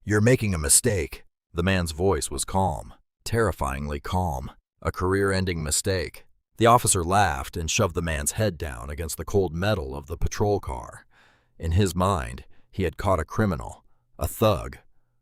"You're making a mistake." The man's voice was calm, terrifyingly calm. A career-ending mistake. The officer laughed and shoved the man's head down against the cold metal of the patrol car. In his mind, he had caught a criminal, a thug,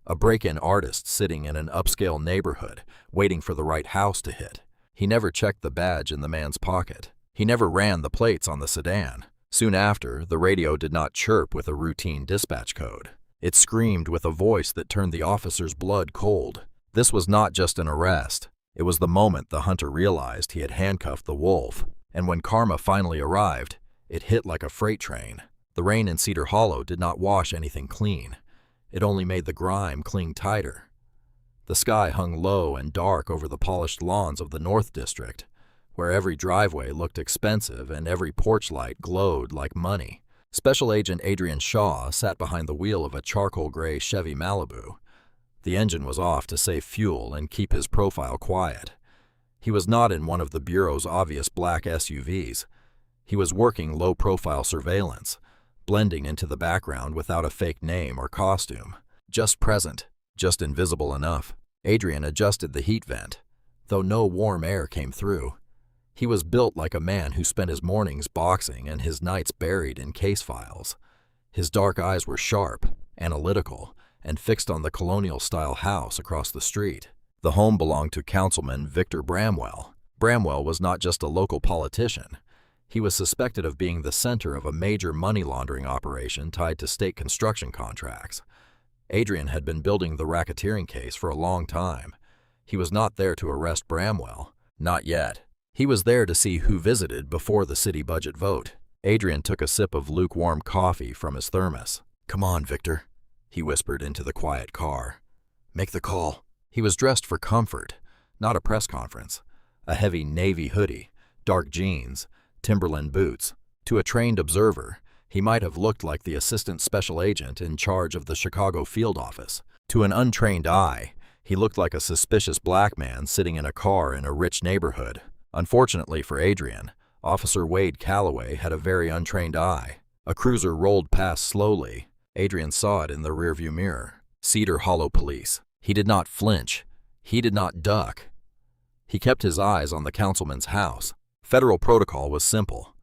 a break-in artist sitting in an upscale neighborhood, waiting for the right house to hit. He never checked the badge in the man's pocket. He never ran the plates on the sedan. Soon after, the radio did not chirp with a routine dispatch code. It screamed with a voice that turned the officer's blood cold. This was not just an arrest. It was the moment the hunter realized he had handcuffed the wolf. And when karma finally arrived, it hit like a freight train. The rain in Cedar Hollow did not wash anything clean. It only made the grime cling tighter. The sky hung low and dark over the polished lawns of the North District, where every driveway looked expensive and every porch light glowed like money. Special Agent Adrian Shaw sat behind the wheel of a charcoal gray Chevy Malibu. The engine was off to save fuel and keep his profile quiet. He was not in one of the Bureau's obvious black SUVs. He was working low-profile surveillance, blending into the background without a fake name or costume. Just present, just invisible enough. Adrian adjusted the heat vent, though no warm air came through. He was built like a man who spent his mornings boxing and his nights buried in case files. His dark eyes were sharp, analytical, and fixed on the colonial-style house across the street. The home belonged to Councilman Victor Bramwell. Bramwell was not just a local politician. He was suspected of being the center of a major money laundering operation tied to state construction contracts. Adrian had been building the racketeering case for a long time. He was not there to arrest Bramwell. Not yet. He was there to see who visited before the city budget vote. Adrian took a sip of lukewarm coffee from his thermos. "Come on, Victor," he whispered into the quiet car. "Make the call." He was dressed for comfort, not a press conference. A heavy navy hoodie, dark jeans, Timberland boots. To a trained observer, he might have looked like the assistant special agent in charge of the Chicago field office. To an untrained eye, he looked like a suspicious black man sitting in a car in a rich neighborhood. Unfortunately for Adrian, Officer Wade Calloway had a very untrained eye. A cruiser rolled past slowly. Adrian saw it in the rearview mirror. Cedar Hollow Police. He did not flinch. He did not duck. He kept his eyes on the councilman's house. Federal protocol was simple.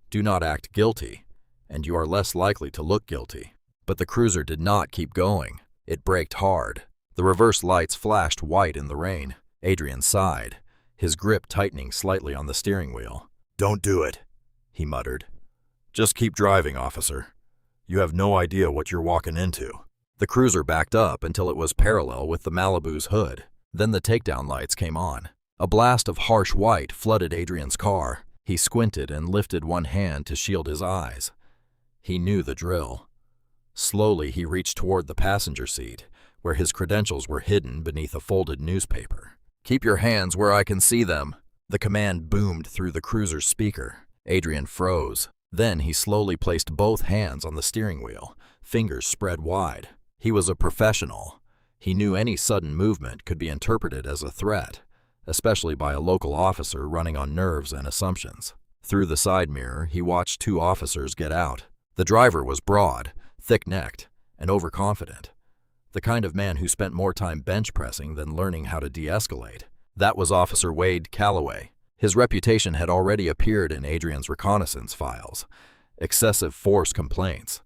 Do not act guilty, and you are less likely to look guilty. But the cruiser did not keep going. It braked hard. The reverse lights flashed white in the rain. Adrian sighed, his grip tightening slightly on the steering wheel. "Don't do it," he muttered. "Just keep driving, officer. You have no idea what you're walking into." The cruiser backed up until it was parallel with the Malibu's hood. Then the takedown lights came on. A blast of harsh white flooded Adrian's car. He squinted and lifted one hand to shield his eyes. He knew the drill. Slowly he reached toward the passenger seat, where his credentials were hidden beneath a folded newspaper. "Keep your hands where I can see them." The command boomed through the cruiser's speaker. Adrian froze. Then he slowly placed both hands on the steering wheel, fingers spread wide. He was a professional. He knew any sudden movement could be interpreted as a threat, especially by a local officer running on nerves and assumptions. Through the side mirror, he watched two officers get out. The driver was broad, thick-necked, and overconfident. The kind of man who spent more time bench pressing than learning how to de-escalate. That was Officer Wade Calloway. His reputation had already appeared in Adrian's reconnaissance files. Excessive force complaints,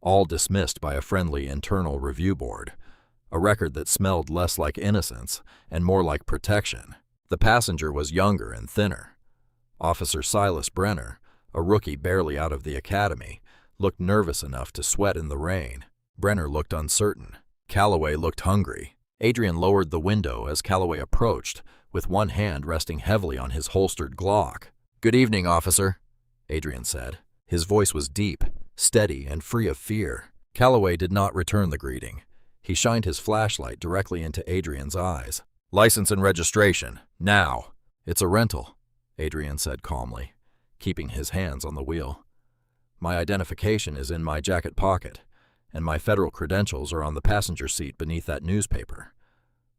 all dismissed by a friendly internal review board. A record that smelled less like innocence and more like protection. The passenger was younger and thinner. Officer Silas Brenner, a rookie barely out of the academy, looked nervous enough to sweat in the rain. Brenner looked uncertain. Calloway looked hungry. Adrian lowered the window as Calloway approached, with one hand resting heavily on his holstered Glock. "Good evening, officer," Adrian said. His voice was deep, steady, and free of fear. Calloway did not return the greeting. He shined his flashlight directly into Adrian's eyes. "License and registration, now." "It's a rental," Adrian said calmly, keeping his hands on the wheel. "My identification is in my jacket pocket, and my federal credentials are on the passenger seat beneath that newspaper.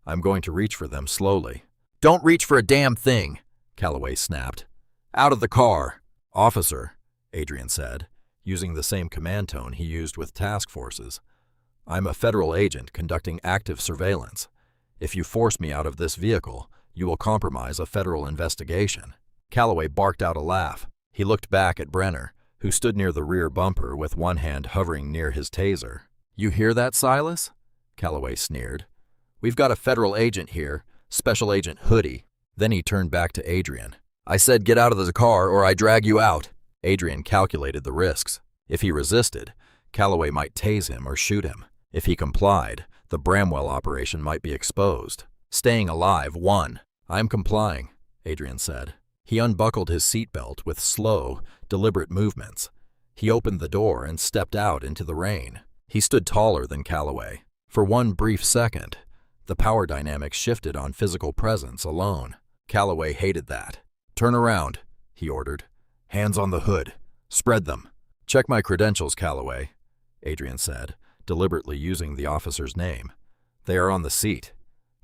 I'm going to reach for them slowly." "Don't reach for a damn thing," Calloway snapped. "Out of the car." "Officer," Adrian said, using the same command tone he used with task forces. I'm a federal agent conducting active surveillance. If you force me out of this vehicle, you will compromise a federal investigation." Calloway barked out a laugh. He looked back at Brenner, who stood near the rear bumper with one hand hovering near his taser. "You hear that, Silas?" Calloway sneered. "We've got a federal agent here, Special Agent Hoodie." Then he turned back to Adrian. "I said get out of the car or I drag you out." Adrian calculated the risks. If he resisted, Calloway might tase him or shoot him. If he complied, the Bramwell operation might be exposed. Staying alive won. "I'm complying," Adrian said. He unbuckled his seatbelt with slow, deliberate movements. He opened the door and stepped out into the rain. He stood taller than Calloway. For one brief second, the power dynamics shifted on physical presence alone. Calloway hated that. "Turn around," he ordered. "Hands on the hood. Spread them." "Check my credentials, Calloway," Adrian said, deliberately using the officer's name. "They are on the seat.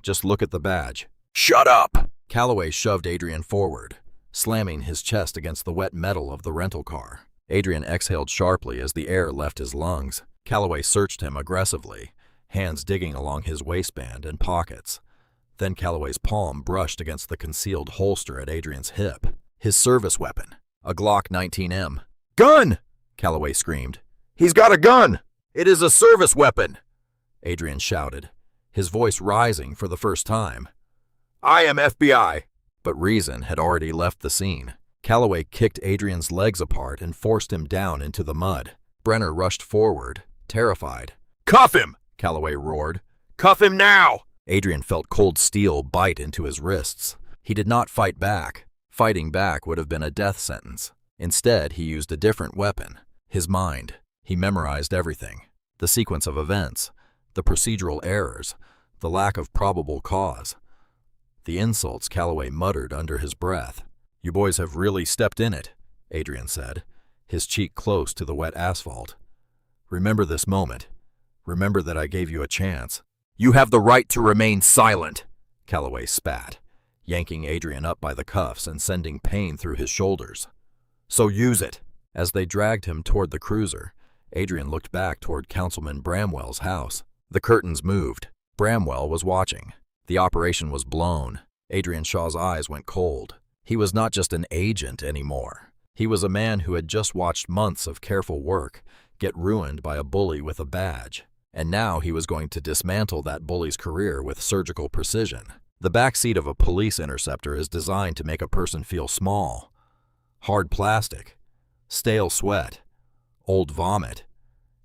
Just look at the badge." "Shut up!" Calloway shoved Adrian forward, slamming his chest against the wet metal of the rental car. Adrian exhaled sharply as the air left his lungs. Calloway searched him aggressively, hands digging along his waistband and pockets. Then Calloway's palm brushed against the concealed holster at Adrian's hip. His service weapon, a Glock 19M. "Gun!" Calloway screamed. "He's got a gun! It is a service weapon!" Adrian shouted, his voice rising for the first time. "I am FBI!" But reason had already left the scene. Calloway kicked Adrian's legs apart and forced him down into the mud. Brenner rushed forward, terrified. "Cuff him!" Calloway roared. "Cuff him now!" Adrian felt cold steel bite into his wrists. He did not fight back. Fighting back would have been a death sentence. Instead, he used a different weapon, his mind. He memorized everything. The sequence of events, the procedural errors, the lack of probable cause. The insults Calloway muttered under his breath. "You boys have really stepped in it," Adrian said, his cheek close to the wet asphalt. "Remember this moment. Remember that I gave you a chance." "You have the right to remain silent," Calloway spat, yanking Adrian up by the cuffs and sending pain through his shoulders. "So use it." As they dragged him toward the cruiser, Adrian looked back toward Councilman Bramwell's house. The curtains moved. Bramwell was watching. The operation was blown. Adrian Shaw's eyes went cold. He was not just an agent anymore. He was a man who had just watched months of careful work get ruined by a bully with a badge. And now he was going to dismantle that bully's career with surgical precision. The backseat of a police interceptor is designed to make a person feel small. Hard plastic, stale sweat, old vomit,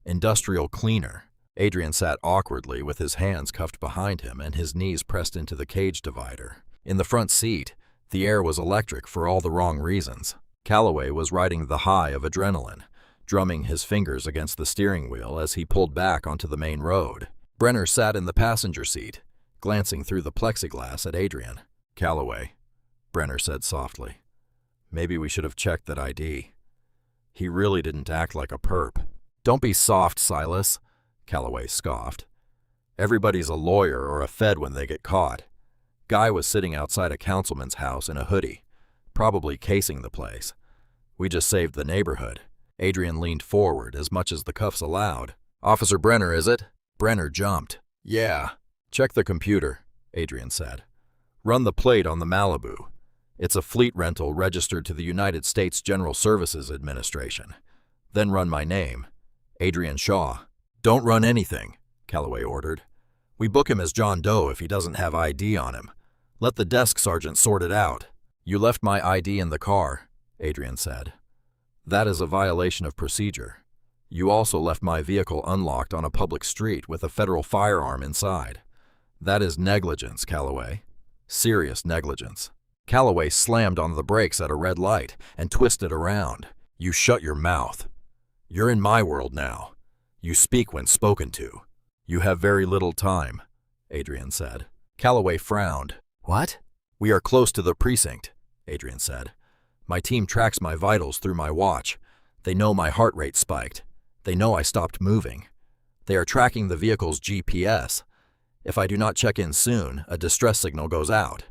industrial cleaner. Adrian sat awkwardly with his hands cuffed behind him and his knees pressed into the cage divider. In the front seat, the air was electric for all the wrong reasons. Calloway was riding the high of adrenaline, drumming his fingers against the steering wheel as he pulled back onto the main road. Brenner sat in the passenger seat, glancing through the plexiglass at Adrian. "Calloway," Brenner said softly. "Maybe we should have checked that ID. He really didn't act like a perp." "Don't be soft, Silas," Calloway scoffed. "Everybody's a lawyer or a fed when they get caught." Guy was sitting outside a councilman's house in a hoodie, probably casing the place. "We just saved the neighborhood." Adrian leaned forward as much as the cuffs allowed. "Officer Brenner, is it?" Brenner jumped. "Yeah." "Check the computer," Adrian said. "Run the plate on the Malibu. It's a fleet rental registered to the United States General Services Administration. Then run my name, Adrian Shaw." "Don't run anything," Calloway ordered. "We book him as John Doe if he doesn't have ID on him. Let the desk sergeant sort it out." "You left my ID in the car," Adrian said. "That is a violation of procedure. You also left my vehicle unlocked on a public street with a federal firearm inside. That is negligence, Calloway. Serious negligence." Calloway slammed on the brakes at a red light and twisted around. "You shut your mouth. You're in my world now. You speak when spoken to." "You have very little time," Adrian said. Calloway frowned. "What?" "We are close to the precinct," Adrian said. "My team tracks my vitals through my watch. They know my heart rate spiked. They know I stopped moving. They are tracking the vehicle's GPS. If I do not check in soon, a distress signal goes out.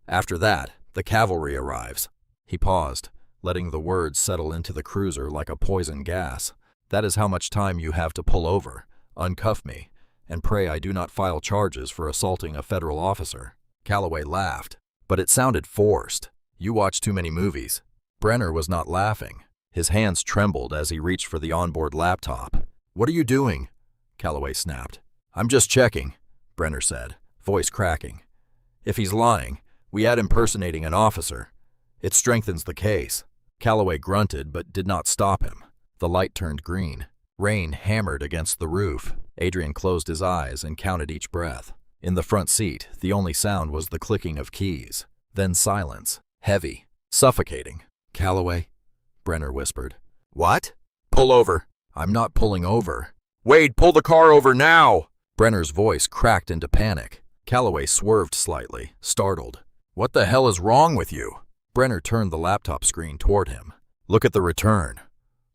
After that, the cavalry arrives." He paused, letting the words settle into the cruiser like a poison gas. "That is how much time you have to pull over, uncuff me, and pray I do not file charges for assaulting a federal officer." Calloway laughed, but it sounded forced. "You watch too many movies." Brenner was not laughing. His hands trembled as he reached for the onboard laptop. "What are you doing?" Calloway snapped. "I'm just checking," Brenner said, voice cracking. "If he's lying, we add impersonating an officer. It strengthens the case." Calloway grunted but did not stop him. The light turned green. Rain hammered against the roof. Adrian closed his eyes and counted each breath. In the front seat, the only sound was the clicking of keys. Then silence, heavy, suffocating. "Calloway," Brenner whispered. "What?" "Pull over." "I'm not pulling over." "Wade, pull the car over now!" Brenner's voice cracked into panic. Calloway swerved slightly, startled. "What the hell is wrong with you?" Brenner turned the laptop screen toward him. "Look at the return.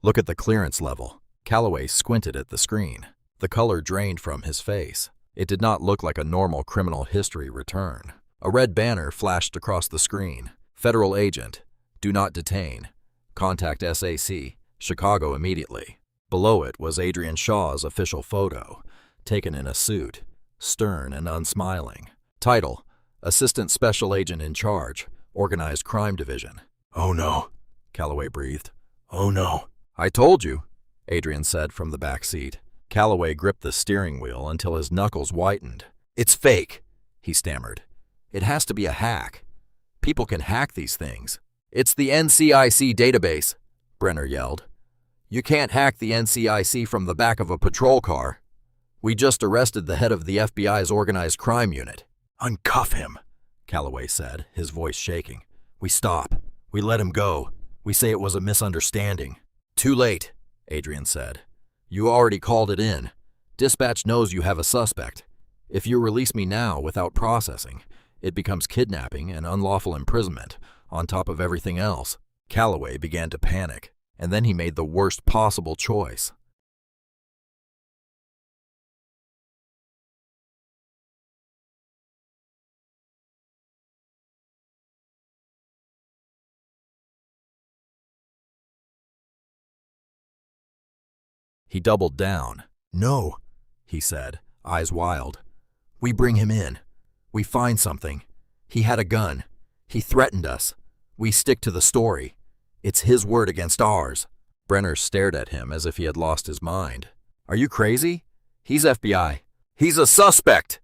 Look at the clearance level." Calloway squinted at the screen. The color drained from his face. It did not look like a normal criminal history return. A red banner flashed across the screen. "Federal agent. Do not detain. Contact SAC, Chicago immediately." Below it was Adrian Shaw's official photo, taken in a suit, stern and unsmiling. Title: Assistant Special Agent in Charge, Organized Crime Division. "Oh no," Calloway breathed. "Oh no." "I told you," Adrian said from the back seat. Calloway gripped the steering wheel until his knuckles whitened. "It's fake," he stammered. "It has to be a hack. People can hack these things." "It's the NCIC database," Brenner yelled. "You can't hack the NCIC from the back of a patrol car. We just arrested the head of the FBI's organized crime unit." "Uncuff him," Calloway said, his voice shaking. "We stop. We let him go. We say it was a misunderstanding." "Too late," Adrian said. "You already called it in. Dispatch knows you have a suspect. If you release me now without processing, it becomes kidnapping and unlawful imprisonment on top of everything else." Calloway began to panic, and then he made the worst possible choice. He doubled down. "No," he said, eyes wild. "We bring him in. We find something. He had a gun. He threatened us. We stick to the story. It's his word against ours." Brenner stared at him as if he had lost his mind. "Are you crazy? He's FBI." "He's a suspect,"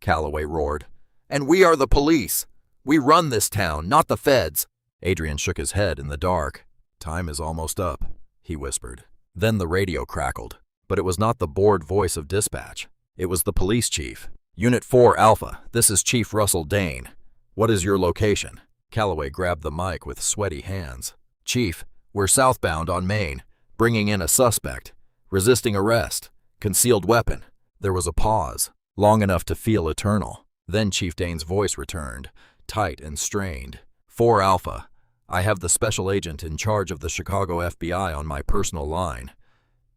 Calloway roared. "And we are the police. We run this town, not the feds." Adrian shook his head in the dark. "Time is almost up," he whispered. Then the radio crackled, but it was not the bored voice of dispatch. It was the police chief. "Unit 4 Alpha, this is Chief Russell Dane. What is your location?" Calloway grabbed the mic with sweaty hands. "Chief, we're southbound on Main, bringing in a suspect. Resisting arrest. Concealed weapon." There was a pause, long enough to feel eternal. Then Chief Dane's voice returned, tight and strained. 4 Alpha. I have the special agent in charge of the Chicago FBI on my personal line.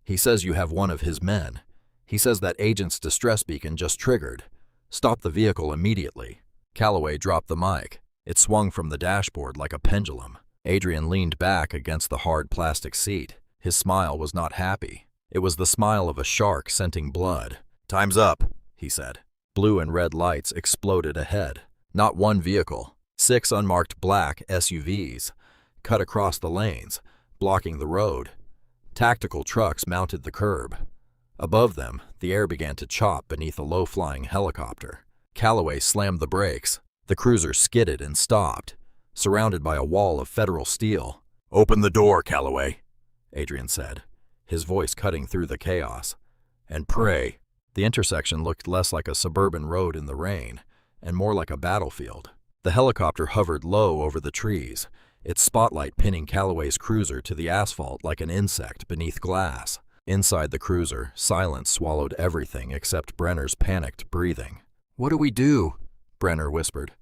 He says you have one of his men. He says that agent's distress beacon just triggered. Stop the vehicle immediately." Calloway dropped the mic. It swung from the dashboard like a pendulum. Adrian leaned back against the hard plastic seat. His smile was not happy. It was the smile of a shark scenting blood. "Time's up," he said. Blue and red lights exploded ahead. Not one vehicle. 6 unmarked black SUVs cut across the lanes, blocking the road. Tactical trucks mounted the curb. Above them, the air began to chop beneath a low-flying helicopter. Calloway slammed the brakes. The cruiser skidded and stopped, surrounded by a wall of federal steel. "Open the door, Calloway," Adrian said, his voice cutting through the chaos. "And pray." The intersection looked less like a suburban road in the rain, and more like a battlefield. The helicopter hovered low over the trees, its spotlight pinning Calloway's cruiser to the asphalt like an insect beneath glass. Inside the cruiser, silence swallowed everything except Brenner's panicked breathing. "What do we do?" Brenner whispered.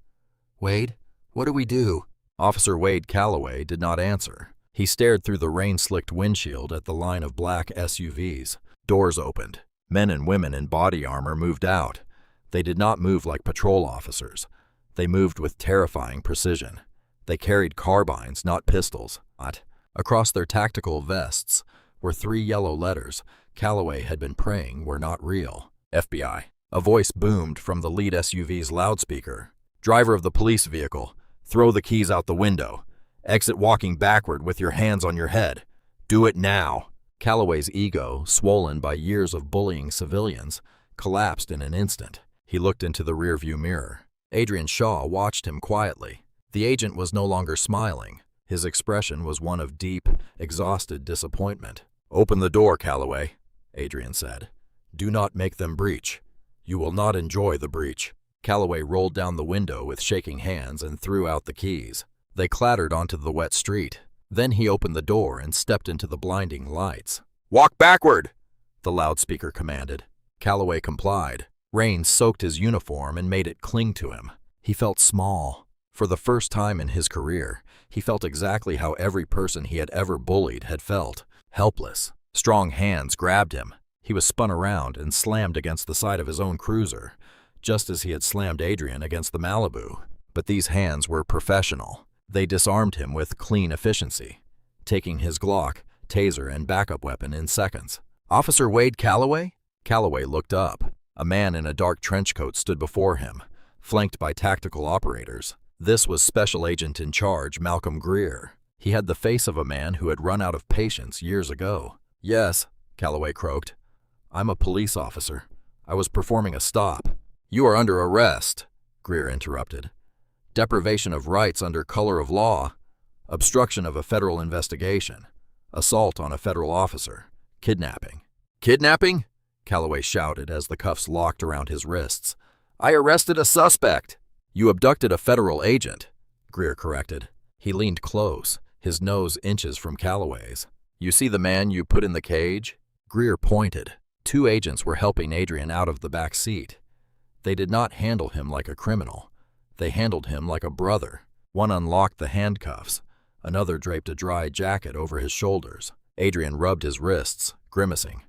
"Wade, what do we do?" Officer Wade Calloway did not answer. He stared through the rain-slicked windshield at the line of black SUVs. Doors opened. Men and women in body armor moved out. They did not move like patrol officers. They moved with terrifying precision. They carried carbines, not pistols. Across their tactical vests were 3 yellow letters Calloway had been praying were not real. FBI. A voice boomed from the lead SUV's loudspeaker. Driver of the police vehicle, throw the keys out the window. Exit walking backward with your hands on your head. Do it now. Calloway's ego, swollen by years of bullying civilians, collapsed in an instant. He looked into the rearview mirror. Adrian Shaw watched him quietly. The agent was no longer smiling. His expression was one of deep, exhausted disappointment. Open the door, Calloway, Adrian said. Do not make them breach. You will not enjoy the breach. Calloway rolled down the window with shaking hands and threw out the keys. They clattered onto the wet street. Then he opened the door and stepped into the blinding lights. Walk backward, the loudspeaker commanded. Calloway complied. Rain soaked his uniform and made it cling to him. He felt small. For the first time in his career, he felt exactly how every person he had ever bullied had felt. Helpless. Strong hands grabbed him. He was spun around and slammed against the side of his own cruiser, just as he had slammed Adrian against the Malibu. But these hands were professional. They disarmed him with clean efficiency, taking his Glock, taser, and backup weapon in seconds. Officer Wade Calloway? Calloway looked up. A man in a dark trench coat stood before him, flanked by tactical operators. This was Special Agent in Charge Malcolm Greer. He had the face of a man who had run out of patience years ago. Yes, Calloway croaked. I'm a police officer. I was performing a stop. You are under arrest, Greer interrupted. Deprivation of rights under color of law, obstruction of a federal investigation, assault on a federal officer, kidnapping. Kidnapping? Calloway shouted as the cuffs locked around his wrists. I arrested a suspect. You abducted a federal agent, Greer corrected. He leaned close, his nose inches from Calloway's. You see the man you put in the cage? Greer pointed. 2 agents were helping Adrian out of the back seat. They did not handle him like a criminal. They handled him like a brother. One unlocked the handcuffs. Another draped a dry jacket over his shoulders. Adrian rubbed his wrists, grimacing.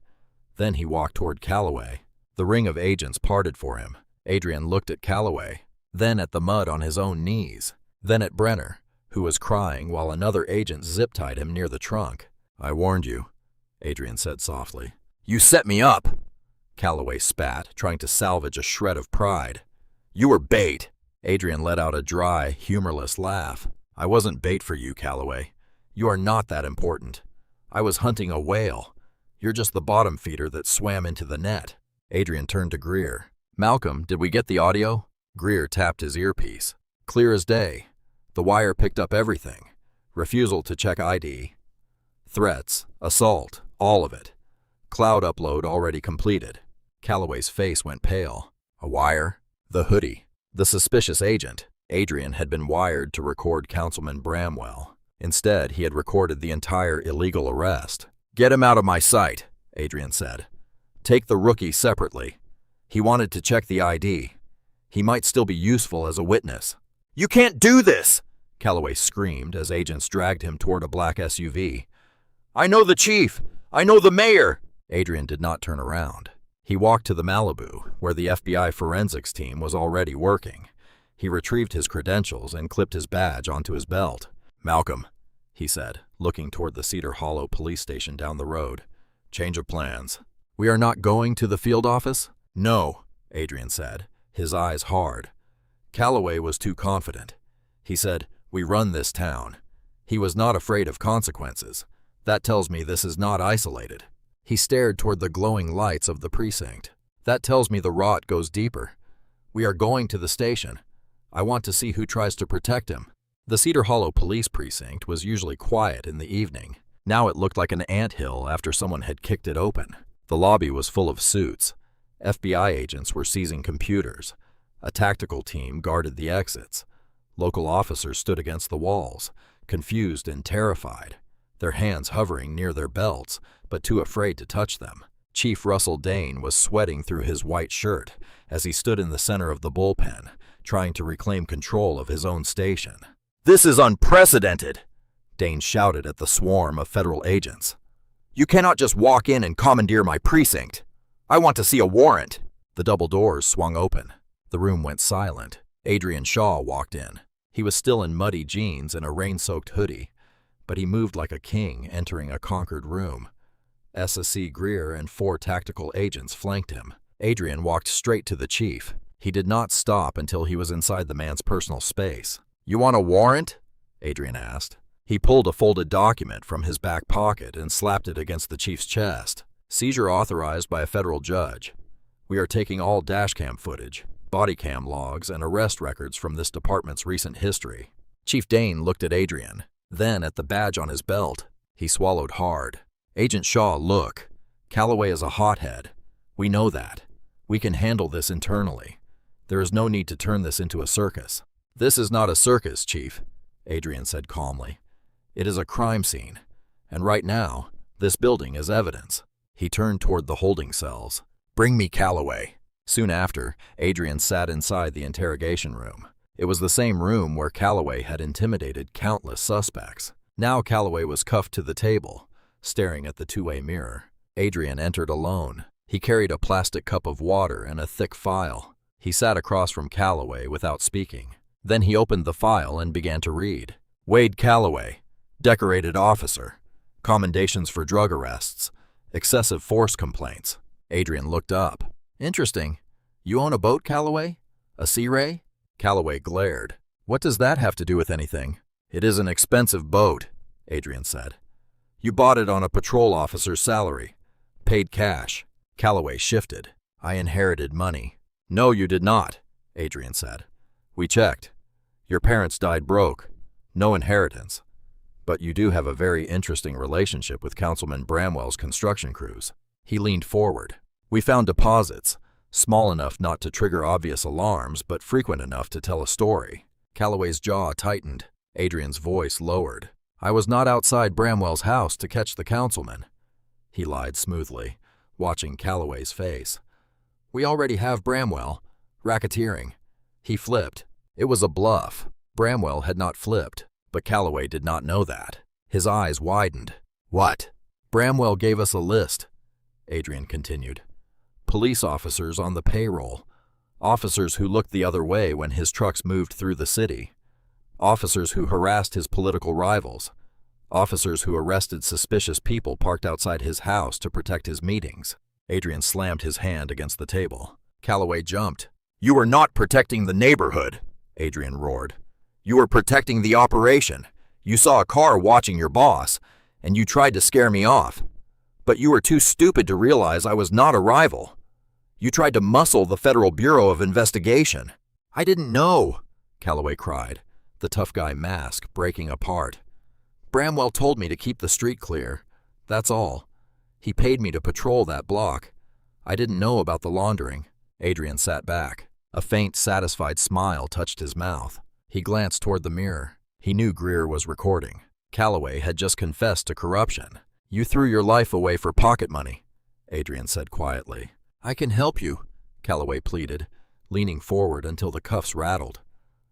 Then he walked toward Calloway. The ring of agents parted for him. Adrian looked at Calloway, then at the mud on his own knees, then at Brenner, who was crying while another agent zip-tied him near the trunk. I warned you, Adrian said softly. You set me up, Calloway spat, trying to salvage a shred of pride. You were bait. Adrian let out a dry, humorless laugh. I wasn't bait for you, Calloway. You are not that important. I was hunting a whale. You're just the bottom feeder that swam into the net. Adrian turned to Greer. Malcolm, did we get the audio? Greer tapped his earpiece. Clear as day. The wire picked up everything. Refusal to check ID. Threats, assault, all of it. Cloud upload already completed. Calloway's face went pale. A wire? The hoodie. The suspicious agent. Adrian had been wired to record Councilman Bramwell. Instead, he had recorded the entire illegal arrest. Get him out of my sight, Adrian said. Take the rookie separately. He wanted to check the ID. He might still be useful as a witness. You can't do this, Calloway screamed as agents dragged him toward a black SUV. I know the chief. I know the mayor. Adrian did not turn around. He walked to the Malibu, where the FBI forensics team was already working. He retrieved his credentials and clipped his badge onto his belt. Malcolm, he said, looking toward the Cedar Hollow police station down the road. Change of plans. We are not going to the field office? No, Adrian said, his eyes hard. Calloway was too confident. He said, we run this town. He was not afraid of consequences. That tells me this is not isolated. He stared toward the glowing lights of the precinct. That tells me the rot goes deeper. We are going to the station. I want to see who tries to protect him. The Cedar Hollow police precinct was usually quiet in the evening. Now it looked like an anthill after someone had kicked it open. The lobby was full of suits. FBI agents were seizing computers. A tactical team guarded the exits. Local officers stood against the walls, confused and terrified, their hands hovering near their belts, but too afraid to touch them. Chief Russell Dane was sweating through his white shirt as he stood in the center of the bullpen, trying to reclaim control of his own station. This is unprecedented, Dane shouted at the swarm of federal agents. You cannot just walk in and commandeer my precinct. I want to see a warrant. The double doors swung open. The room went silent. Adrian Shaw walked in. He was still in muddy jeans and a rain-soaked hoodie, but he moved like a king entering a conquered room. SSC Greer and 4 tactical agents flanked him. Adrian walked straight to the chief. He did not stop until he was inside the man's personal space. "You want a warrant?" Adrian asked. He pulled a folded document from his back pocket and slapped it against the chief's chest. "Seizure authorized by a federal judge. We are taking all dashcam footage, body cam logs, and arrest records from this department's recent history." Chief Dane looked at Adrian, then at the badge on his belt. He swallowed hard. "Agent Shaw, look. Calloway is a hothead. We know that. We can handle this internally. There is no need to turn this into a circus." "This is not a circus, Chief," Adrian said calmly. "It is a crime scene, and right now, this building is evidence." He turned toward the holding cells. "Bring me Calloway." Soon after, Adrian sat inside the interrogation room. It was the same room where Calloway had intimidated countless suspects. Now Calloway was cuffed to the table, staring at the two-way mirror. Adrian entered alone. He carried a plastic cup of water and a thick file. He sat across from Calloway without speaking. Then he opened the file and began to read. "Wade Calloway, decorated officer. Commendations for drug arrests. Excessive force complaints." Adrian looked up. "Interesting. You own a boat, Calloway? A Sea Ray?" Calloway glared. "What does that have to do with anything?" "It is an expensive boat," Adrian said. "You bought it on a patrol officer's salary. Paid cash." Calloway shifted. "I inherited money." "No, you did not," Adrian said. "We checked. Your parents died broke. No inheritance. But you do have a very interesting relationship with Councilman Bramwell's construction crews." He leaned forward. "We found deposits, small enough not to trigger obvious alarms, but frequent enough to tell a story." Calloway's jaw tightened. Adrian's voice lowered. "I was not outside Bramwell's house to catch the councilman," he lied smoothly, watching Calloway's face. "We already have Bramwell. Racketeering." He flipped. It was a bluff. Bramwell had not flipped, but Calloway did not know that. His eyes widened. "What?" "Bramwell gave us a list," Adrian continued. "Police officers on the payroll. Officers who looked the other way when his trucks moved through the city. Officers who harassed his political rivals. Officers who arrested suspicious people parked outside his house to protect his meetings." Adrian slammed his hand against the table. Calloway jumped. "You are not protecting the neighborhood," Adrian roared. "You were protecting the operation. You saw a car watching your boss, and you tried to scare me off. But you were too stupid to realize I was not a rival. You tried to muscle the Federal Bureau of Investigation." "I didn't know," Calloway cried, the tough guy mask breaking apart. "Bramwell told me to keep the street clear. That's all. He paid me to patrol that block. I didn't know about the laundering." Adrian sat back. A faint, satisfied smile touched his mouth. He glanced toward the mirror. He knew Greer was recording. Calloway had just confessed to corruption. "You threw your life away for pocket money," Adrian said quietly. "I can help you," Calloway pleaded, leaning forward until the cuffs rattled.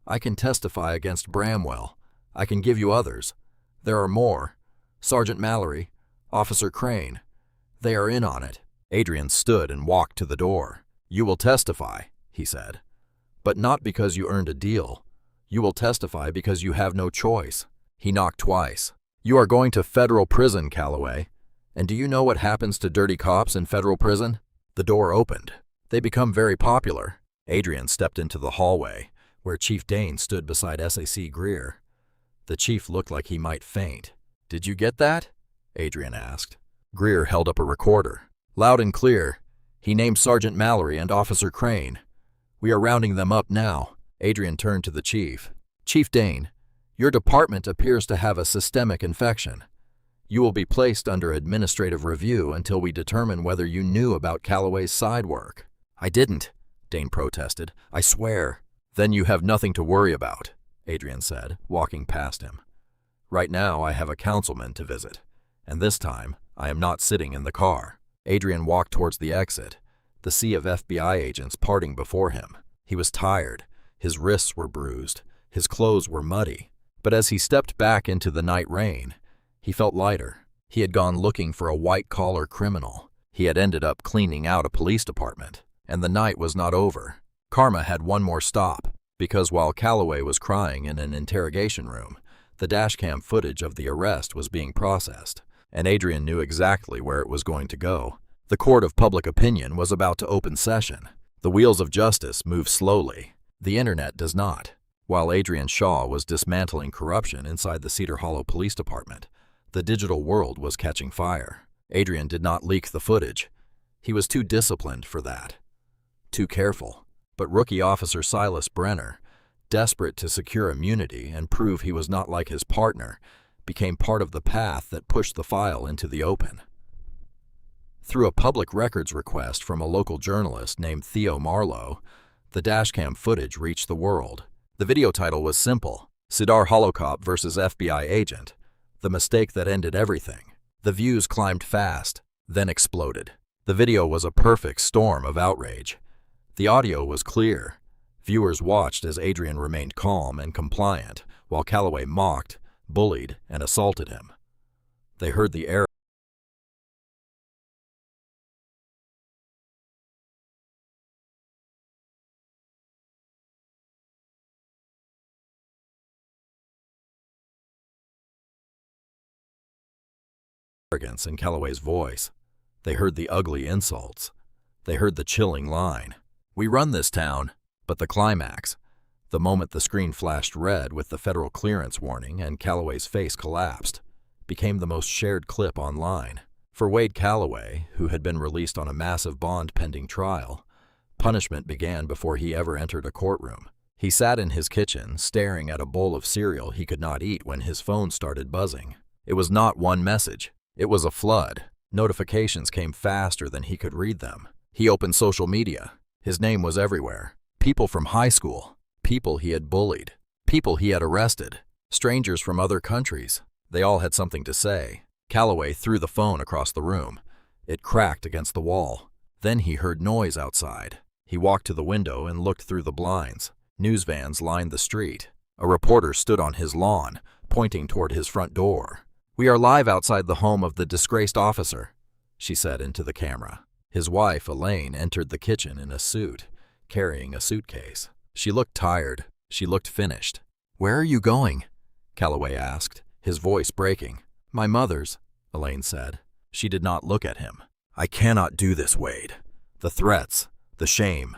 "I can testify against Bramwell. I can give you others. There are more. Sergeant Mallory, Officer Crane. They are in on it." Adrian stood and walked to the door. "You will testify," he said. "But not because you earned a deal. You will testify because you have no choice." He knocked twice. "You are going to federal prison, Calloway. And do you know what happens to dirty cops in federal prison?" The door opened. "They become very popular." Adrian stepped into the hallway, where Chief Dane stood beside SAC Greer. The chief looked like he might faint. "Did you get that?" Adrian asked. Greer held up a recorder. "Loud and clear. He named Sergeant Mallory and Officer Crane. We are rounding them up now." Adrian turned to the chief. "Chief Dane, your department appears to have a systemic infection. You will be placed under administrative review until we determine whether you knew about Calloway's side work." "I didn't," Dane protested. "I swear." "Then you have nothing to worry about," Adrian said, walking past him. "Right now I have a councilman to visit, and this time I am not sitting in the car." Adrian walked towards the exit, the sea of FBI agents parting before him. He was tired. His wrists were bruised. His clothes were muddy. But as he stepped back into the night rain, he felt lighter. He had gone looking for a white-collar criminal. He had ended up cleaning out a police department. And the night was not over. Karma had one more stop, because while Calloway was crying in an interrogation room, the dashcam footage of the arrest was being processed, and Adrian knew exactly where it was going to go. The court of public opinion was about to open session. The wheels of justice move slowly. The internet does not. While Adrian Shaw was dismantling corruption inside the Cedar Hollow Police Department, the digital world was catching fire. Adrian did not leak the footage. He was too disciplined for that. Too careful. But rookie officer Silas Brenner, desperate to secure immunity and prove he was not like his partner, became part of the path that pushed the file into the open. Through a public records request from a local journalist named Theo Marlowe, the dashcam footage reached the world. The video title was simple: Cedar Hollow Cop versus FBI Agent, the mistake that ended everything. The views climbed fast, then exploded. The video was a perfect storm of outrage. The audio was clear. Viewers watched as Adrian remained calm and compliant, while Calloway mocked, bullied, and assaulted him. They heard the arrogance in Calloway's voice. They heard the ugly insults. They heard the chilling line, "We run this town." But the climax, the moment the screen flashed red with the federal clearance warning and Calloway's face collapsed, became the most shared clip online. For Wade Calloway, who had been released on a massive bond pending trial, punishment began before he ever entered a courtroom. He sat in his kitchen, staring at a bowl of cereal he could not eat when his phone started buzzing. It was not one message. It was a flood. Notifications came faster than he could read them. He opened social media. His name was everywhere. People from high school. People he had bullied. People he had arrested. Strangers from other countries. They all had something to say. Calloway threw the phone across the room. It cracked against the wall. Then he heard noise outside. He walked to the window and looked through the blinds. News vans lined the street. A reporter stood on his lawn, pointing toward his front door. "We are live outside the home of the disgraced officer," she said into the camera. His wife, Elaine, entered the kitchen in a suit, carrying a suitcase. She looked tired. She looked finished. "Where are you going?" Calloway asked, his voice breaking. "My mother's," Elaine said. She did not look at him. "I cannot do this, Wade. The threats, the shame.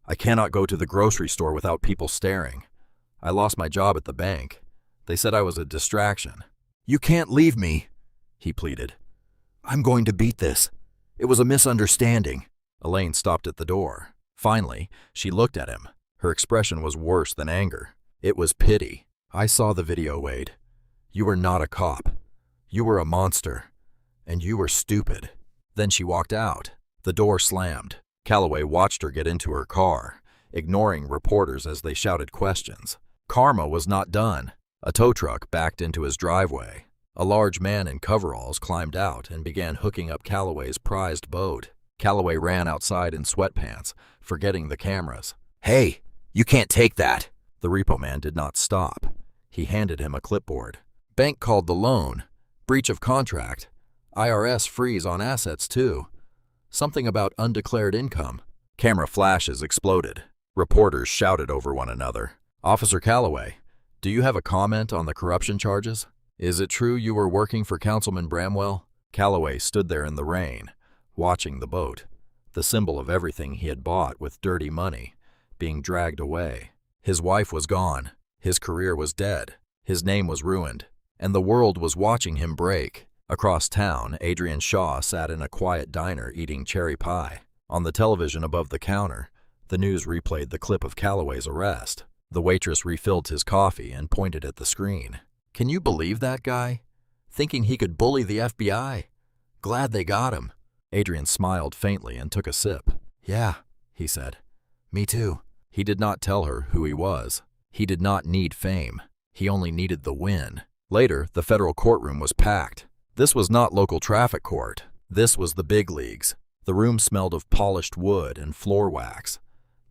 I cannot go to the grocery store without people staring. I lost my job at the bank. They said I was a distraction." "You can't leave me," he pleaded. "I'm going to beat this. It was a misunderstanding." Elaine stopped at the door. Finally, she looked at him. Her expression was worse than anger. It was pity. "I saw the video, Wade. You were not a cop. You were a monster. And you were stupid." Then she walked out. The door slammed. Calloway watched her get into her car, ignoring reporters as they shouted questions. Karma was not done. A tow truck backed into his driveway. A large man in coveralls climbed out and began hooking up Calloway's prized boat. Calloway ran outside in sweatpants, forgetting the cameras. "Hey, you can't take that." The repo man did not stop. He handed him a clipboard. "Bank called the loan. Breach of contract. IRS freeze on assets too. Something about undeclared income." Camera flashes exploded. Reporters shouted over one another. "Officer Calloway, do you have a comment on the corruption charges? Is it true you were working for Councilman Bramwell?" Calloway stood there in the rain, watching the boat, the symbol of everything he had bought with dirty money, being dragged away. His wife was gone. His career was dead. His name was ruined. And the world was watching him break. Across town, Adrian Shaw sat in a quiet diner eating cherry pie. On the television above the counter, the news replayed the clip of Calloway's arrest. The waitress refilled his coffee and pointed at the screen. "Can you believe that guy? Thinking he could bully the FBI? Glad they got him." Adrian smiled faintly and took a sip. "Yeah," he said. "Me too." He did not tell her who he was. He did not need fame. He only needed the win. Later, the federal courtroom was packed. This was not local traffic court. This was the big leagues. The room smelled of polished wood and floor wax.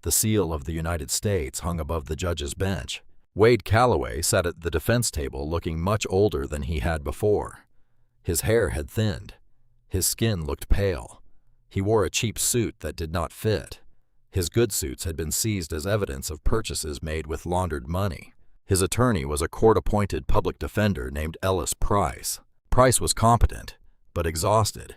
The seal of the United States hung above the judge's bench. Wade Calloway sat at the defense table looking much older than he had before. His hair had thinned. His skin looked pale. He wore a cheap suit that did not fit. His good suits had been seized as evidence of purchases made with laundered money. His attorney was a court-appointed public defender named Ellis Price. Price was competent, but exhausted.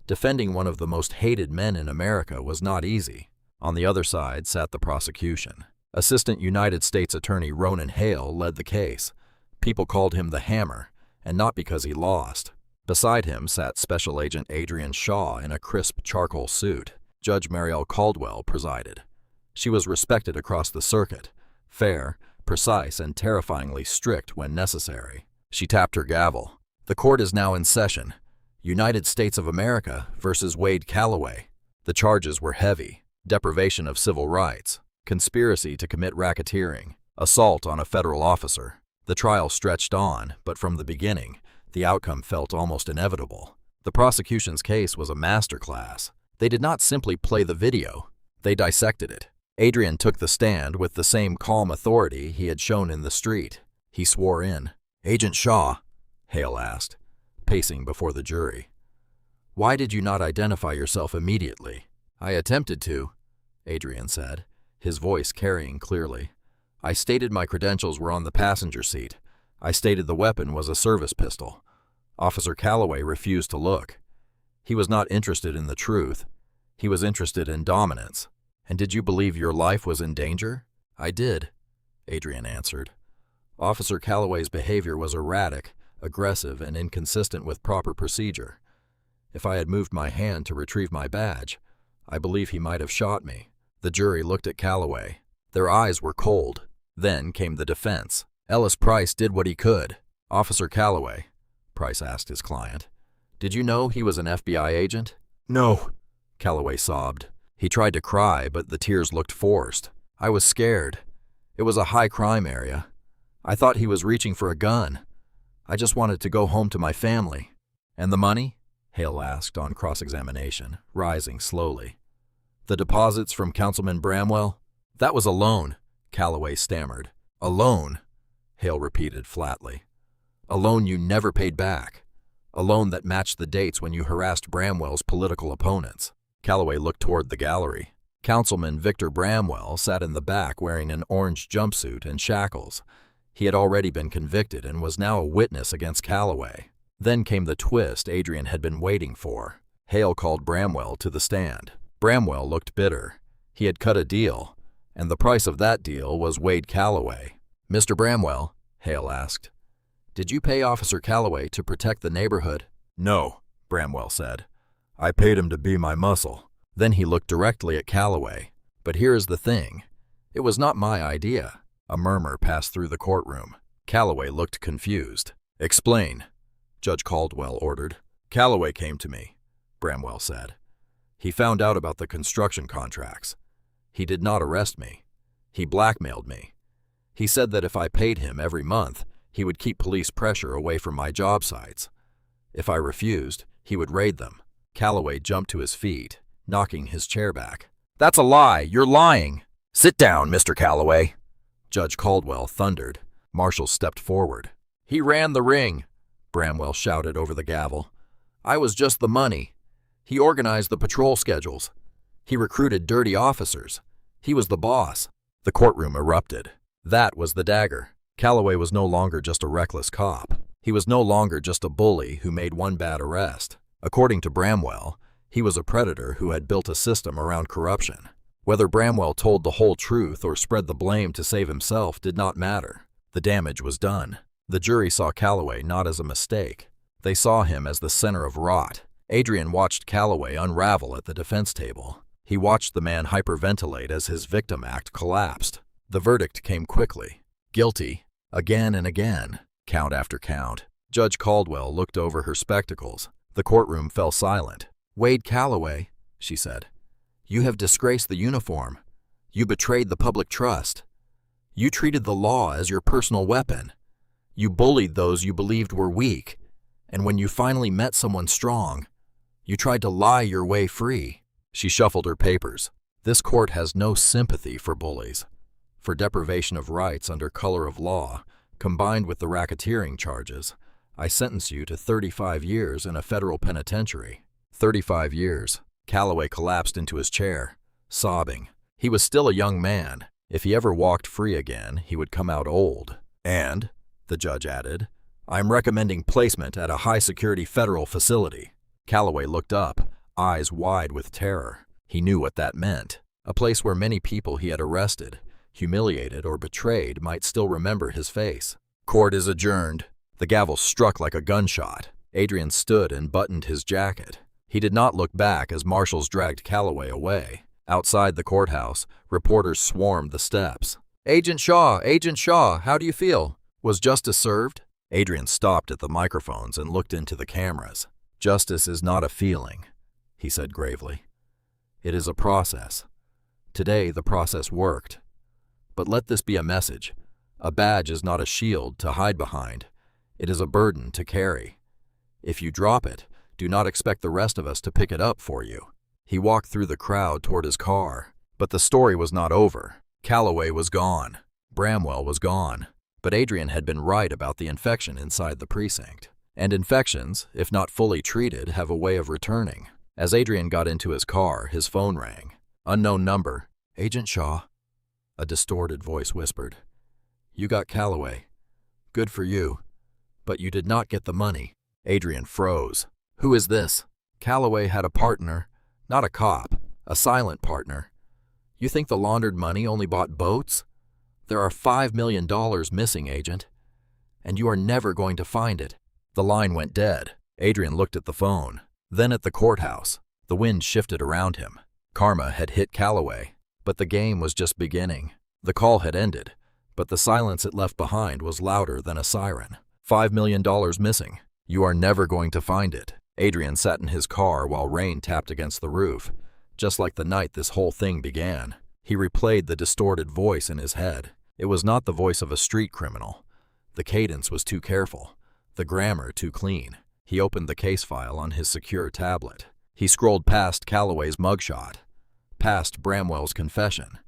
Defending one of the most hated men in America was not easy. On the other side sat the prosecution. Assistant United States Attorney Ronan Hale led the case. People called him the Hammer, and not because he lost. Beside him sat Special Agent Adrian Shaw in a crisp charcoal suit. Judge Marielle Caldwell presided. She was respected across the circuit, fair, precise, and terrifyingly strict when necessary. She tapped her gavel. The court is now in session. United States of America versus Wade Calloway. The charges were heavy: deprivation of civil rights, conspiracy to commit racketeering, assault on a federal officer. The trial stretched on, but from the beginning, the outcome felt almost inevitable. The prosecution's case was a masterclass. They did not simply play the video, they dissected it. Adrian took the stand with the same calm authority he had shown in the street. He swore in. "Agent Shaw," Hale asked, pacing before the jury, "why did you not identify yourself immediately?" "I attempted to," Adrian said, his voice carrying clearly. "I stated my credentials were on the passenger seat. I stated the weapon was a service pistol. Officer Calloway refused to look. He was not interested in the truth. He was interested in dominance. And did you believe your life was in danger?" "I did," Adrian answered. "Officer Calloway's behavior was erratic, aggressive, and inconsistent with proper procedure. If I had moved my hand to retrieve my badge, I believe he might have shot me." The jury looked at Calloway. Their eyes were cold. Then came the defense. "Ellis Price did what he could." "Officer Calloway," Price asked his client, "did you know he was an FBI agent?" "No," Calloway sobbed. He tried to cry, but the tears looked forced. "I was scared. It was a high-crime area. I thought he was reaching for a gun. I just wanted to go home to my family." "And the money?" Hale asked on cross-examination, rising slowly. "The deposits from Councilman Bramwell?" "That was a loan," Calloway stammered. "A loan?" Hale repeated flatly. "A loan you never paid back. A loan that matched the dates when you harassed Bramwell's political opponents." Calloway looked toward the gallery. Councilman Victor Bramwell sat in the back wearing an orange jumpsuit and shackles. He had already been convicted and was now a witness against Calloway. Then came the twist Adrian had been waiting for. Hale called Bramwell to the stand. Bramwell looked bitter. He had cut a deal, and the price of that deal was Wade Calloway. "Mr. Bramwell," Hale asked, "did you pay Officer Calloway to protect the neighborhood?" "No," Bramwell said. "I paid him to be my muscle." Then he looked directly at Calloway. "But here is the thing. It was not my idea." A murmur passed through the courtroom. Calloway looked confused. "Explain," Judge Caldwell ordered. "Calloway came to me," Bramwell said. "He found out about the construction contracts. He did not arrest me. He blackmailed me. He said that if I paid him every month, he would keep police pressure away from my job sites. If I refused, he would raid them." Calloway jumped to his feet, knocking his chair back. "That's a lie! You're lying!" "Sit down, Mr. Calloway," Judge Caldwell thundered. Marshals stepped forward. "He ran the ring," Bramwell shouted over the gavel. "I was just the money. He organized the patrol schedules. He recruited dirty officers. He was the boss." The courtroom erupted. That was the dagger. Calloway was no longer just a reckless cop. He was no longer just a bully who made one bad arrest. According to Bramwell, he was a predator who had built a system around corruption. Whether Bramwell told the whole truth or spread the blame to save himself did not matter. The damage was done. The jury saw Calloway not as a mistake. They saw him as the center of rot. Adrian watched Calloway unravel at the defense table. He watched the man hyperventilate as his victim act collapsed. The verdict came quickly. Guilty. Again and again. Count after count. Judge Caldwell looked over her spectacles. The courtroom fell silent. "Wade Calloway," she said, "you have disgraced the uniform. You betrayed the public trust. You treated the law as your personal weapon. You bullied those you believed were weak. And when you finally met someone strong, you tried to lie your way free." She shuffled her papers. "This court has no sympathy for bullies. For deprivation of rights under color of law, combined with the racketeering charges, I sentence you to 35 years in a federal penitentiary." 35 years. Calloway collapsed into his chair, sobbing. He was still a young man. If he ever walked free again, he would come out old. "And," the judge added, "I'm recommending placement at a high-security federal facility." Calloway looked up, eyes wide with terror. He knew what that meant. A place where many people he had arrested, humiliated, or betrayed might still remember his face. Court is adjourned. The gavel struck like a gunshot. Adrian stood and buttoned his jacket. He did not look back as marshals dragged Calloway away. Outside the courthouse, reporters swarmed the steps. Agent Shaw, how do you feel? Was justice served? Adrian stopped at the microphones and looked into the cameras. Justice is not a feeling, he said gravely. It is a process. Today, the process worked. But let this be a message. A badge is not a shield to hide behind. It is a burden to carry. If you drop it, do not expect the rest of us to pick it up for you. He walked through the crowd toward his car. But the story was not over. Calloway was gone. Bramwell was gone. But Adrian had been right about the infection inside the precinct. And infections, if not fully treated, have a way of returning. As Adrian got into his car, his phone rang. Unknown number. Agent Shaw. A distorted voice whispered. You got Calloway. Good for you. But you did not get the money. Adrian froze. Who is this? Calloway had a partner, not a cop, a silent partner. You think the laundered money only bought boats? There are $5 million missing, Agent. And you are never going to find it. The line went dead. Adrian looked at the phone, then at the courthouse. The wind shifted around him. Karma had hit Calloway, but the game was just beginning. The call had ended, but the silence it left behind was louder than a siren. $5 million missing. You are never going to find it. Adrian sat in his car while rain tapped against the roof. Just like the night this whole thing began. He replayed the distorted voice in his head. It was not the voice of a street criminal. The cadence was too careful. The grammar too clean. He opened the case file on his secure tablet. He scrolled past Calloway's mugshot, past Bramwell's confession,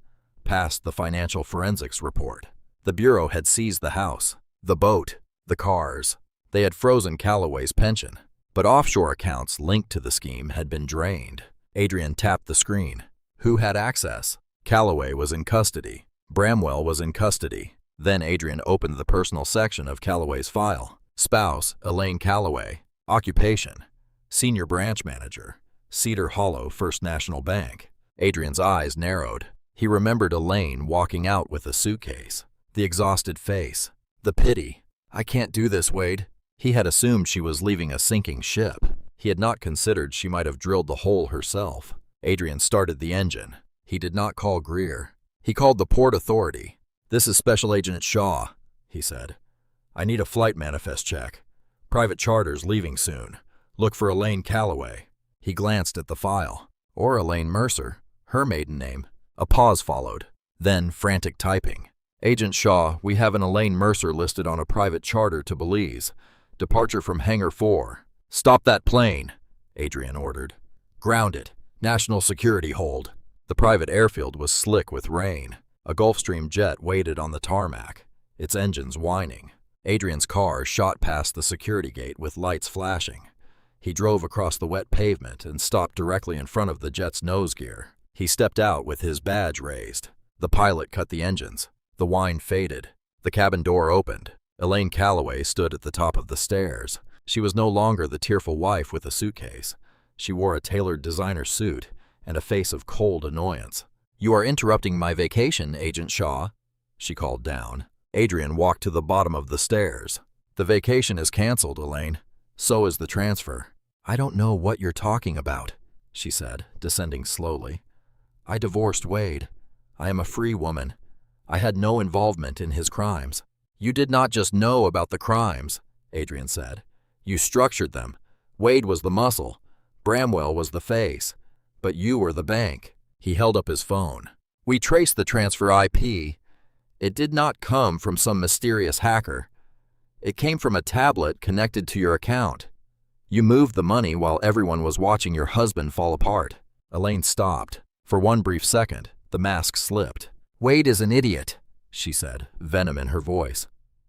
past the financial forensics report. The Bureau had seized the house, the boat, the cars. They had frozen Calloway's pension, but offshore accounts linked to the scheme had been drained. Adrian tapped the screen. Who had access? Calloway was in custody. Bramwell was in custody. Then Adrian opened the personal section of Calloway's file. Spouse, Elaine Calloway. Occupation, Senior Branch Manager, Cedar Hollow First National Bank. Adrian's eyes narrowed. He remembered Elaine walking out with a suitcase. The exhausted face. The pity. I can't do this, Wade. He had assumed she was leaving a sinking ship. He had not considered she might have drilled the hole herself. Adrian started the engine. He did not call Greer. He called the Port Authority. This is Special Agent Shaw, he said. I need a flight manifest check. Private charters leaving soon. Look for Elaine Calloway. He glanced at the file. Or Elaine Mercer, her maiden name. A pause followed. Then frantic typing. Agent Shaw, we have an Elaine Mercer listed on a private charter to Belize. Departure from Hangar 4. Stop that plane, Adrian ordered. Ground it. National security hold. The private airfield was slick with rain. A Gulfstream jet waited on the tarmac, its engines whining. Adrian's car shot past the security gate with lights flashing. He drove across the wet pavement and stopped directly in front of the jet's nose gear. He stepped out with his badge raised. The pilot cut the engines. The wine faded. The cabin door opened. Elaine Calloway stood at the top of the stairs. She was no longer the tearful wife with a suitcase. She wore a tailored designer suit and a face of cold annoyance. You are interrupting my vacation, Agent Shaw, she called down. Adrian walked to the bottom of the stairs. The vacation is canceled, Elaine. So is the transfer. I don't know what you're talking about, she said, descending slowly. I divorced Wade. I am a free woman. I had no involvement in his crimes. You did not just know about the crimes, Adrian said. You structured them. Wade was the muscle. Bramwell was the face. But you were the bank. He held up his phone. We traced the transfer IP. It did not come from some mysterious hacker. It came from a tablet connected to your account. You moved the money while everyone was watching your husband fall apart. Elaine stopped. For one brief second, the mask slipped. Wade is an idiot, she said, venom in her voice.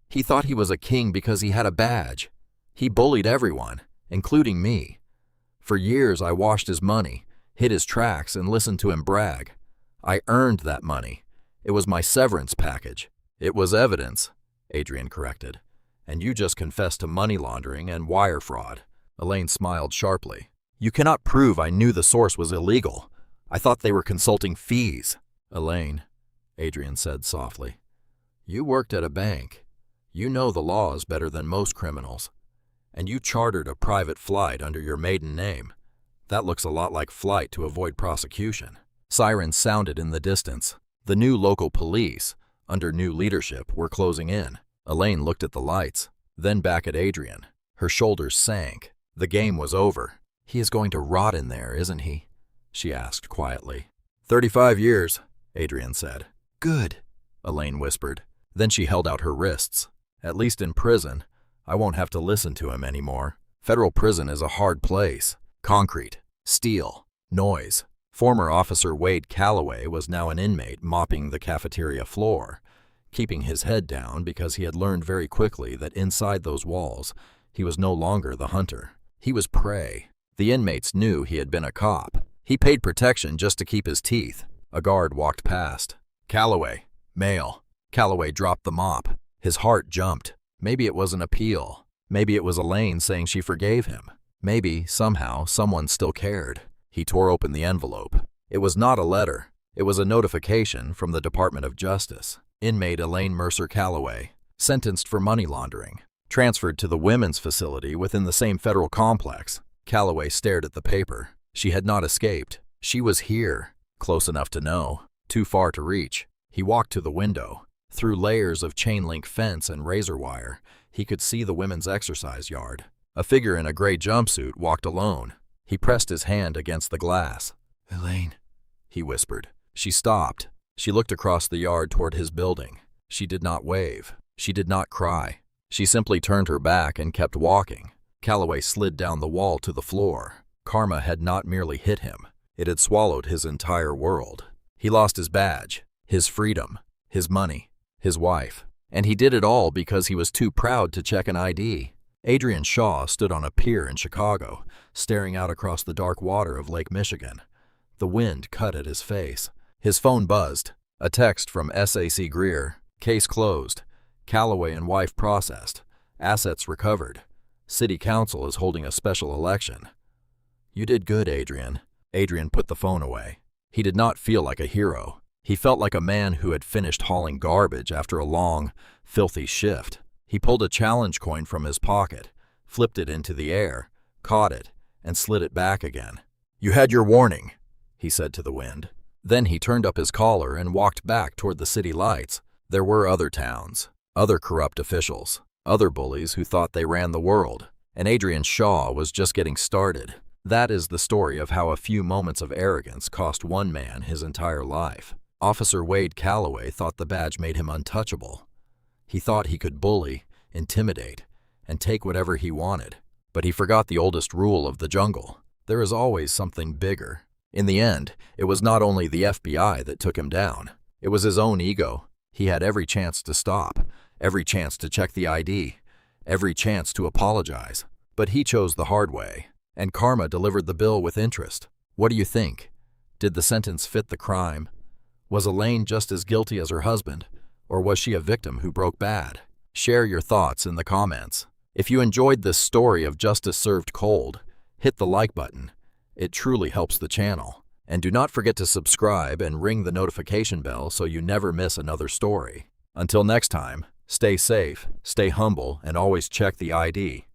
He thought he was a king because he had a badge. He bullied everyone, including me. For years I washed his money, hid his tracks, and listened to him brag. I earned that money. It was my severance package. It was evidence, Adrian corrected. And you just confessed to money laundering and wire fraud. Elaine smiled sharply. You cannot prove I knew the source was illegal. I thought they were consulting fees. Elaine, Adrian said softly, you worked at a bank. You know the laws better than most criminals. And you chartered a private flight under your maiden name. That looks a lot like flight to avoid prosecution. Sirens sounded in the distance. The new local police, under new leadership, were closing in. Elaine looked at the lights, then back at Adrian. Her shoulders sank. The game was over. He is going to rot in there, isn't he? She asked quietly. 35 years, Adrian said. Good, Elaine whispered. Then she held out her wrists. At least in prison, I won't have to listen to him anymore. Federal prison is a hard place. Concrete, steel, noise. Former Officer Wade Calloway was now an inmate mopping the cafeteria floor, keeping his head down because he had learned very quickly that inside those walls, he was no longer the hunter. He was prey. The inmates knew he had been a cop. He paid protection just to keep his teeth. A guard walked past. Calloway, male. Calloway dropped the mop. His heart jumped. Maybe it was an appeal. Maybe it was Elaine saying she forgave him. Maybe, somehow, someone still cared. He tore open the envelope. It was not a letter. It was a notification from the Department of Justice. Inmate Elaine Mercer Calloway, sentenced for money laundering, transferred to the women's facility within the same federal complex. Calloway stared at the paper. She had not escaped. She was here, close enough to know, too far to reach. He walked to the window. Through layers of chain-link fence and razor wire, he could see the women's exercise yard. A figure in a gray jumpsuit walked alone. He pressed his hand against the glass. Elaine, he whispered. She stopped. She looked across the yard toward his building. She did not wave. She did not cry. She simply turned her back and kept walking. Calloway slid down the wall to the floor. Karma had not merely hit him. It had swallowed his entire world. He lost his badge, his freedom, his money, his wife. And he did it all because he was too proud to check an ID. Adrian Shaw stood on a pier in Chicago, staring out across the dark water of Lake Michigan. The wind cut at his face. His phone buzzed. A text from SAC Greer. Case closed. Calloway and wife processed. Assets recovered. City Council is holding a special election. You did good, Adrian. Adrian put the phone away. He did not feel like a hero. He felt like a man who had finished hauling garbage after a long, filthy shift. He pulled a challenge coin from his pocket, flipped it into the air, caught it, and slid it back again. You had your warning, he said to the wind. Then he turned up his collar and walked back toward the city lights. There were other towns, other corrupt officials, other bullies who thought they ran the world, and Adrian Shaw was just getting started. That is the story of how a few moments of arrogance cost one man his entire life. Officer Wade Calloway thought the badge made him untouchable. He thought he could bully, intimidate, and take whatever he wanted. But he forgot the oldest rule of the jungle. There is always something bigger. In the end, it was not only the FBI that took him down. It was his own ego. He had every chance to stop, every chance to check the ID, every chance to apologize. But he chose the hard way, and karma delivered the bill with interest. What do you think? Did the sentence fit the crime? Was Elaine just as guilty as her husband, or was she a victim who broke bad? Share your thoughts in the comments. If you enjoyed this story of justice served cold, hit the like button. It truly helps the channel. And do not forget to subscribe and ring the notification bell so you never miss another story. Until next time, stay safe, stay humble, and always check the ID.